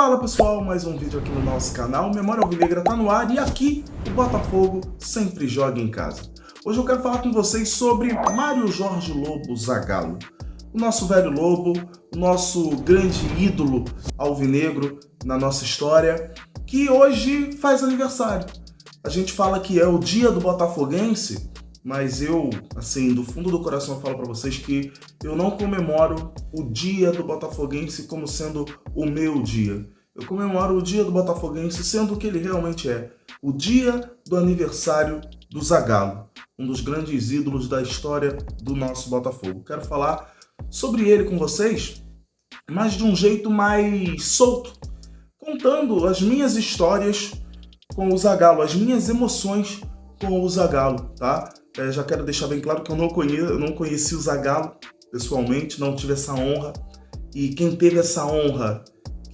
Fala pessoal, mais um vídeo aqui no nosso canal. Memória Alvinegra tá no ar e aqui o Botafogo sempre joga em casa. Hoje eu quero falar com vocês sobre Mário Jorge Lobo Zagallo, o nosso velho Lobo, o nosso grande ídolo alvinegro na nossa história, que hoje faz aniversário. A gente fala que é o dia do botafoguense, mas eu, assim, do fundo do coração eu falo para vocês que eu não comemoro o dia do botafoguense como sendo o meu dia. Eu comemoro o dia do botafoguense sendo o que ele realmente é, o dia do aniversário do Zagallo, um dos grandes ídolos da história do nosso Botafogo. Quero falar sobre ele com vocês, mas de um jeito mais solto, contando as minhas histórias com o Zagallo, as minhas emoções com o Zagallo, tá? Já quero deixar bem claro que eu não conheci o Zagallo pessoalmente, não tive essa honra. E quem teve essa honra,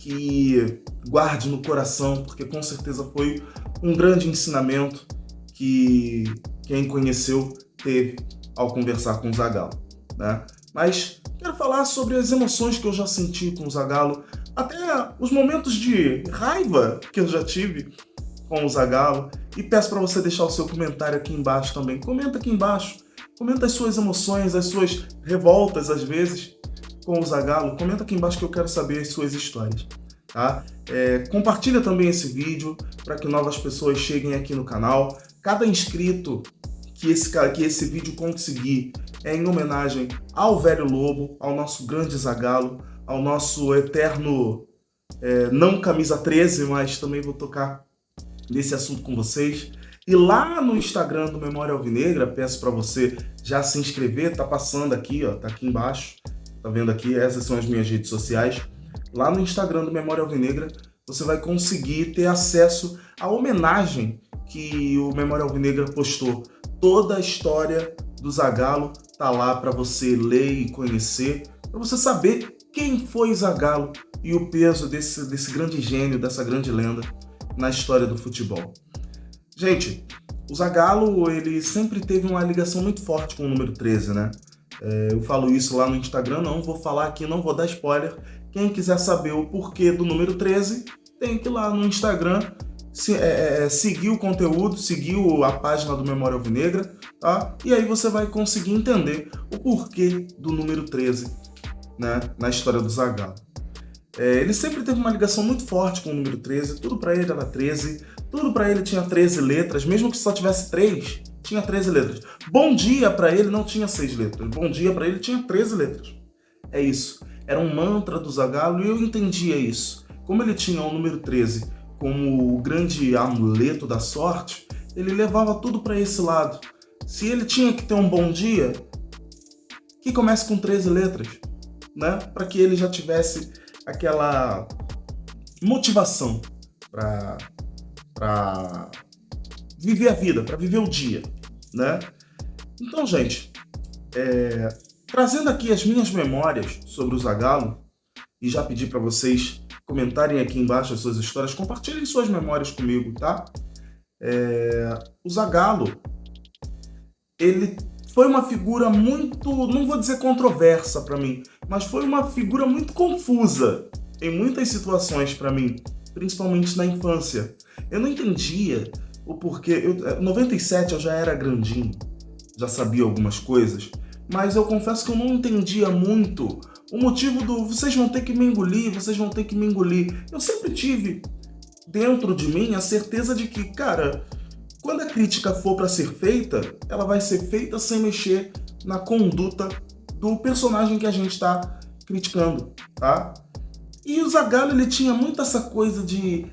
que guarde no coração, porque com certeza foi um grande ensinamento que quem conheceu teve ao conversar com o Zagallo, né? Mas quero falar sobre as emoções que eu já senti com o Zagallo, até os momentos de raiva que eu já tive com o Zagallo, e peço para você deixar o seu comentário aqui embaixo também. Comenta aqui embaixo, comenta as suas emoções, as suas revoltas às vezes com o Zagallo. Comenta aqui embaixo que eu quero saber as suas histórias, tá? Compartilha também esse vídeo para que novas pessoas cheguem aqui no canal. Cada inscrito que esse vídeo conseguir é em homenagem ao velho Lobo, ao nosso grande Zagallo, ao nosso eterno não camisa 13, mas também vou tocar nesse assunto com vocês. E lá no Instagram do Memória Alvinegra, peço para você já se inscrever, tá passando aqui, ó, tá aqui embaixo, tá vendo aqui, essas são as minhas redes sociais. Lá no Instagram do Memória Alvinegra, você vai conseguir ter acesso à homenagem que o Memória Alvinegra postou. Toda a história do Zagallo tá lá para você ler e conhecer, para você saber quem foi Zagallo e o peso desse grande gênio, dessa grande lenda na história do futebol. Gente, o Zagallo, ele sempre teve uma ligação muito forte com o número 13, né? Eu falo isso lá no Instagram, não vou falar aqui, não vou dar spoiler. Quem quiser saber o porquê do número 13, tem que ir lá no Instagram, seguir o conteúdo, seguir a página do Memória Alvinegra, tá? E aí você vai conseguir entender o porquê do número 13, né, na história do Zagallo. Ele sempre teve uma ligação muito forte com o número 13, tudo pra ele era 13, tudo pra ele tinha 13 letras, mesmo que só tivesse 3, tinha 13 letras. Bom dia pra ele não tinha 6 letras, bom dia pra ele tinha 13 letras. É isso, era um mantra do Zagallo e eu entendia isso. Como ele tinha o número 13 como o grande amuleto da sorte, ele levava tudo pra esse lado. Se ele tinha que ter um bom dia, que comece com 13 letras, né? Pra que ele já tivesse aquela motivação para viver a vida, para viver o dia, né? Então, gente, trazendo aqui as minhas memórias sobre o Zagallo, e já pedi para vocês comentarem aqui embaixo as suas histórias, compartilhem suas memórias comigo, tá? O Zagallo, ele foi uma figura muito, não vou dizer controversa para mim, mas foi uma figura muito confusa em muitas situações para mim, principalmente na infância. Eu não entendia o porquê. Em 97 eu já era grandinho, já sabia algumas coisas, mas eu confesso que eu não entendia muito o motivo do vocês vão ter que me engolir, vocês vão ter que me engolir. Eu sempre tive dentro de mim a certeza de que, cara, quando a crítica for para ser feita, ela vai ser feita sem mexer na conduta do personagem que a gente está criticando, tá? E o Zagallo, ele tinha muito essa coisa de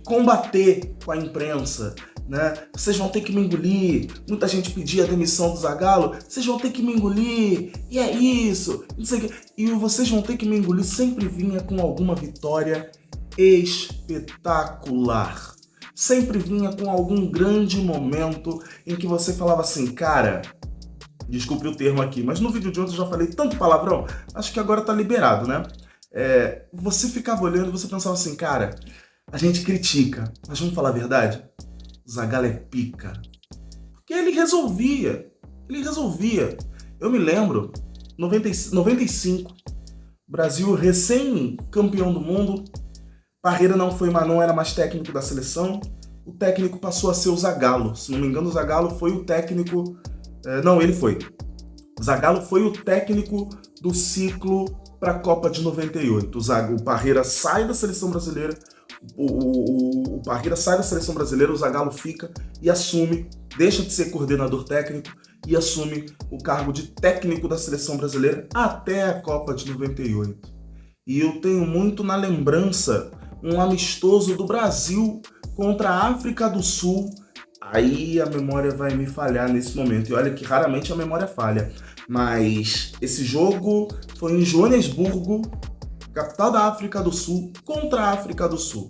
combater com a imprensa, né? Vocês vão ter que me engolir. Muita gente pedia a demissão do Zagallo. Vocês vão ter que me engolir. E é isso. Não sei o quê. E o vocês vão ter que me engolir sempre vinha com alguma vitória espetacular. Sempre vinha com algum grande momento em que você falava assim, cara, desculpe o termo aqui, mas no vídeo de ontem eu já falei tanto palavrão, acho que agora tá liberado, né? Você ficava olhando e você pensava assim, cara, a gente critica, mas vamos falar a verdade? O Zagallo é pica. Porque ele resolvia. Eu me lembro, 95, Brasil recém-campeão do mundo, Parreira não era mais técnico da seleção, o técnico passou a ser o Zagallo. Se não me engano, o Zagallo foi o técnico... Não, ele foi. O Zagallo foi o técnico do ciclo para a Copa de 98. O Parreira sai da seleção brasileira, o Parreira sai da seleção brasileira, o Zagallo fica e assume, deixa de ser coordenador técnico e assume o cargo de técnico da seleção brasileira até a Copa de 98. E eu tenho muito na lembrança um amistoso do Brasil contra a África do Sul. Aí a memória vai me falhar nesse momento. E olha que raramente a memória falha. Mas esse jogo foi em Joanesburgo, capital da África do Sul, contra a África do Sul.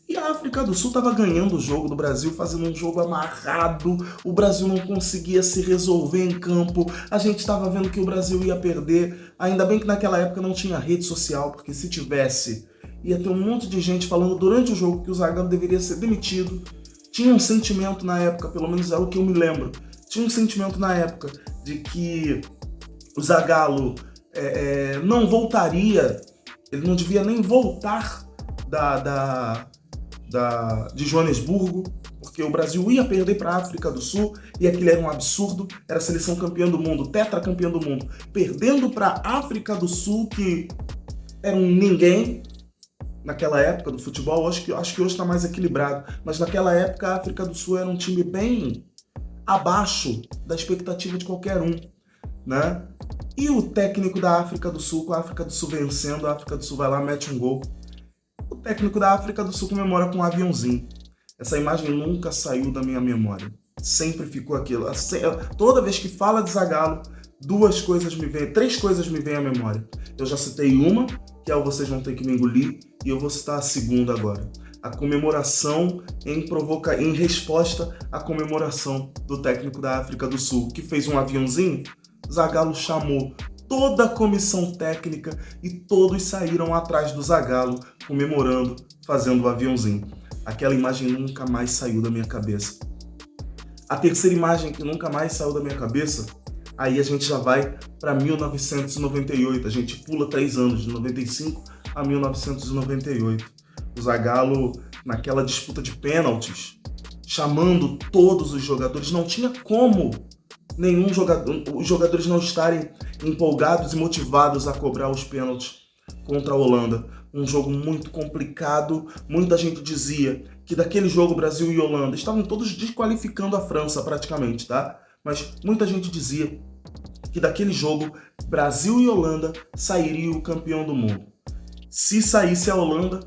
E a África do Sul estava ganhando o jogo do Brasil, fazendo um jogo amarrado. O Brasil não conseguia se resolver em campo. A gente estava vendo que o Brasil ia perder. Ainda bem que naquela época não tinha rede social, porque se tivesse, ia ter um monte de gente falando durante o jogo que o Zagallo deveria ser demitido. Tinha um sentimento na época, pelo menos é o que eu me lembro, tinha um sentimento na época de que o Zagallo não voltaria, ele não devia nem voltar de Joanesburgo, porque o Brasil ia perder para a África do Sul e aquilo era um absurdo, era a seleção campeã do mundo, tetracampeã do mundo, perdendo para a África do Sul, que era um ninguém naquela época do futebol. Acho que hoje está mais equilibrado, mas naquela época a África do Sul era um time bem abaixo da expectativa de qualquer um, né? E o técnico da África do Sul, com a África do Sul vencendo, a África do Sul vai lá, mete um gol. O técnico da África do Sul comemora com um aviãozinho. Essa imagem nunca saiu da minha memória. Sempre ficou aquilo. Toda vez que fala de Zagallo, três coisas me vêm à memória. Eu já citei uma, que é o Vocês Vão Ter Que Me Engolir, e eu vou citar a segunda agora. A comemoração em resposta à comemoração do técnico da África do Sul, que fez um aviãozinho. Zagallo chamou toda a comissão técnica e todos saíram atrás do Zagallo, comemorando, fazendo o aviãozinho. Aquela imagem nunca mais saiu da minha cabeça. A terceira imagem que nunca mais saiu da minha cabeça, aí a gente já vai para 1998, a gente pula 3 anos, de 95 a 1998. O Zagallo, naquela disputa de pênaltis, chamando todos os jogadores, não tinha como os jogadores não estarem empolgados e motivados a cobrar os pênaltis contra a Holanda. Um jogo muito complicado. Muita gente dizia que daquele jogo Brasil e Holanda estavam todos desqualificando a França praticamente, tá? Mas muita gente dizia que daquele jogo Brasil e Holanda sairia o campeão do mundo. Se saísse a Holanda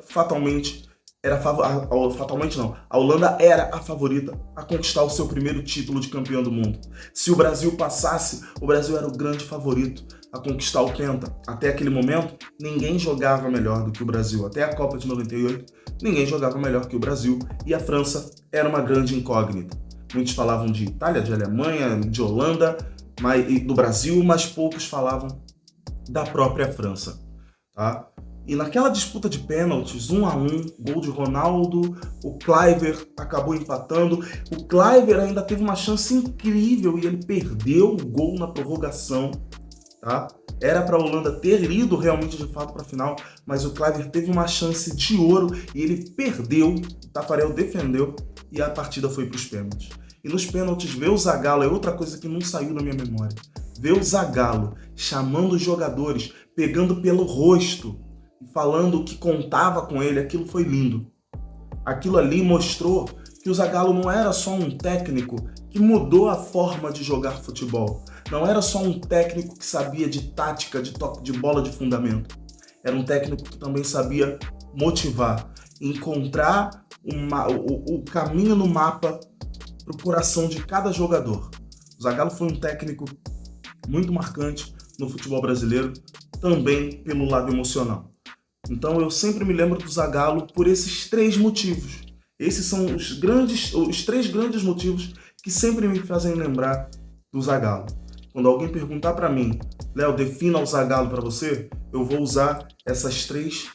fatalmente a Holanda era a favorita a conquistar o seu primeiro título de campeão do mundo. Se o Brasil passasse, o Brasil era o grande favorito a conquistar o penta. Até aquele momento, ninguém jogava melhor do que o Brasil. Até a Copa de 98, ninguém jogava melhor que o Brasil e a França era uma grande incógnita. Muitos falavam de Itália, de Alemanha, de Holanda, e do Brasil, mas poucos falavam da própria França, tá? E naquela disputa de pênaltis, 1-1, gol de Ronaldo, o Kluivert acabou empatando. O Kluivert ainda teve uma chance incrível e ele perdeu o gol na prorrogação, tá? Era para a Holanda ter ido realmente de fato para a final, mas o Kluivert teve uma chance de ouro e ele perdeu. O Tafarel defendeu e a partida foi para os pênaltis. E nos pênaltis, ver o Zagallo é outra coisa que não saiu da minha memória. Ver o Zagallo chamando os jogadores, pegando pelo rosto, falando que contava com ele, aquilo foi lindo. Aquilo ali mostrou que o Zagallo não era só um técnico que mudou a forma de jogar futebol. Não era só um técnico que sabia de tática, de toque de bola, de fundamento. Era um técnico que também sabia motivar, encontrar o caminho no mapa para o coração de cada jogador. O Zagallo foi um técnico muito marcante no futebol brasileiro, também pelo lado emocional. Então eu sempre me lembro do Zagallo por esses 3 motivos. Esses são os 3 grandes motivos que sempre me fazem lembrar do Zagallo. Quando alguém perguntar para mim, Léo, defina o Zagallo para você, eu vou usar essas três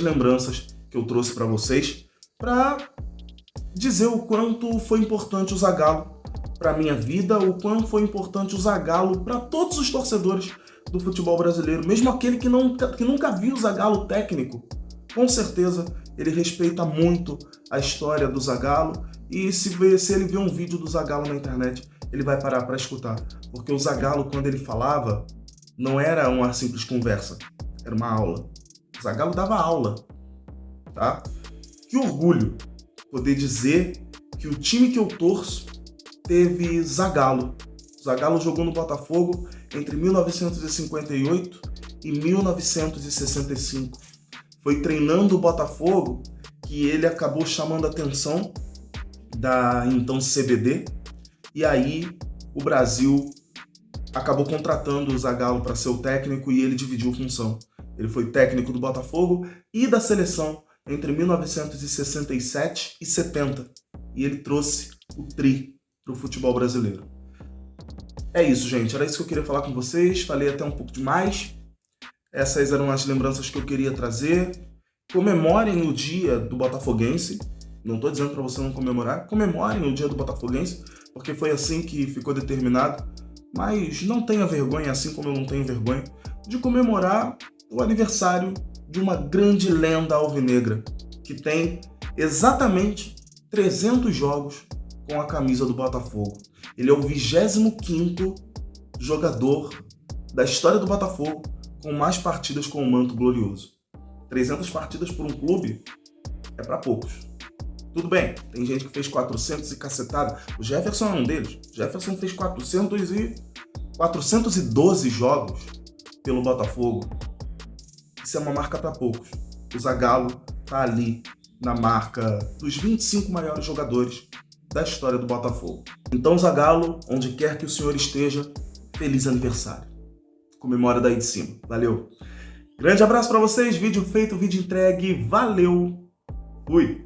lembranças que eu trouxe para vocês para dizer o quanto foi importante o Zagallo para minha vida, o quanto foi importante o Zagallo para todos os torcedores do futebol brasileiro. Mesmo aquele que nunca viu o Zagallo técnico, com certeza ele respeita muito a história do Zagallo, e se ele vê um vídeo do Zagallo na internet, ele vai parar para escutar. Porque o Zagallo, quando ele falava, não era uma simples conversa, era uma aula. O Zagallo dava aula, tá? Que orgulho poder dizer que o time que eu torço teve Zagallo. Zagallo jogou no Botafogo entre 1958 e 1965. Foi treinando o Botafogo que ele acabou chamando a atenção da então CBD, e aí o Brasil acabou contratando o Zagallo para ser o técnico e ele dividiu função. Ele foi técnico do Botafogo e da seleção entre 1967 e 70, e ele trouxe o tri para o futebol brasileiro. É isso, gente. Era isso que eu queria falar com vocês. Falei até um pouco demais. Essas eram as lembranças que eu queria trazer. Comemorem o dia do Botafoguense. Não estou dizendo para você não comemorar. Comemorem o dia do Botafoguense, porque foi assim que ficou determinado. Mas não tenha vergonha, assim como eu não tenho vergonha, de comemorar o aniversário de uma grande lenda alvinegra, que tem exatamente 300 jogos com a camisa do Botafogo. Ele é o 25º jogador da história do Botafogo com mais partidas com o manto glorioso. 300 partidas por um clube é para poucos. Tudo bem, tem gente que fez 400 e cacetada. O Jefferson é um deles. O Jefferson fez 412 jogos pelo Botafogo. Isso é uma marca para poucos. O Zagallo tá ali na marca dos 25 maiores jogadores da história do Botafogo. Então, Zagallo, onde quer que o senhor esteja, feliz aniversário. Comemora daí de cima. Valeu. Grande abraço para vocês. Vídeo feito, vídeo entregue. Valeu. Fui.